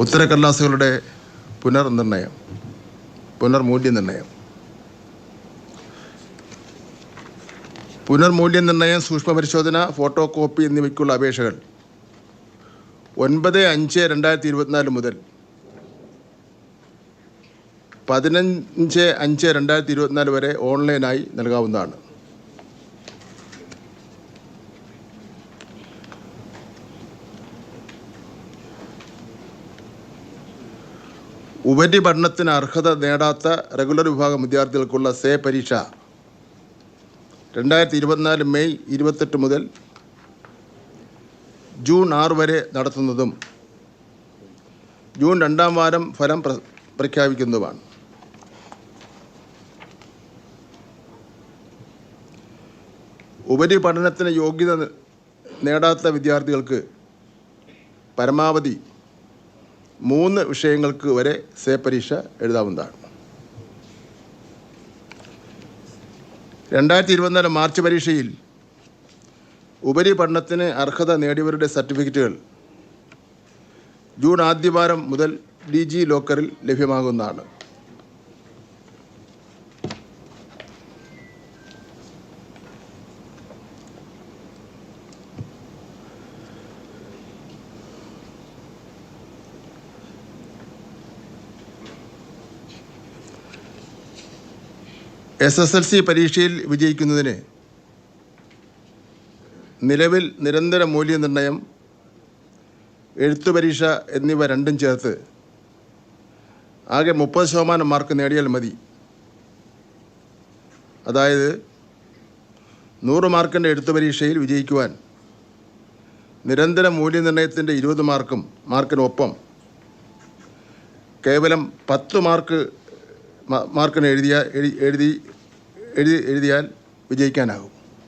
ഉത്തരക്കടലാസുകളുടെ പുനർമൂല്യനിർണ്ണയം. പുനർമൂല്യനിർണ്ണയം, സൂക്ഷ്മപരിശോധന, photo copy എന്നിവയ്ക്കുള്ള അപേക്ഷകൾ 9/5/2024 മുതൽ 15/5/2024 വരെ ഓൺലൈനായി നൽകാവുന്നതാണ്. ഉപരിപഠനത്തിന് അർഹത നേടാത്ത റെഗുലർ വിഭാഗം വിദ്യാർത്ഥികൾക്കുള്ള സേ പരീക്ഷ 2024 മെയ് 28 മുതൽ ജൂൺ 6 വരെ നടത്തുന്നതും ജൂൺ 2-ാം വാരം ഫലം പ്രഖ്യാപിക്കുന്നതുമാണ്. ഉപരിപഠനത്തിന് യോഗ്യത നേടാത്ത വിദ്യാർത്ഥികൾക്ക് പരമാവധി 3 വിഷയങ്ങൾക്ക് വരെ സേ പരീക്ഷ എഴുതാവുന്നതാണ്. 2024 മാർച്ച് പരീക്ഷയിൽ ഉപരിപഠനത്തിന് അർഹത നേടിയവരുടെ സർട്ടിഫിക്കറ്റുകൾ ജൂൺ ആദ്യവാരം മുതൽ ഡിജി ലോക്കറിൽ ലഭ്യമാകുന്നതാണ്. SSLC പരീക്ഷയിൽ വിജയിക്കുന്നതിന് നിലവിൽ നിരന്തര മൂല്യനിർണ്ണയം, എഴുത്തു പരീക്ഷ എന്നിവ രണ്ടും ചേർത്ത് ആകെ 30% മാർക്ക് നേടിയാൽ മതി. അതായത് 100 മാർക്കിൻ്റെ എഴുത്തു പരീക്ഷയിൽ വിജയിക്കുവാൻ നിരന്തര മൂല്യനിർണ്ണയത്തിൻ്റെ 20 മാർക്കിനൊപ്പം കേവലം 10 മാർക്കിന് എഴുതിയാൽ വിജയിക്കാനാകും.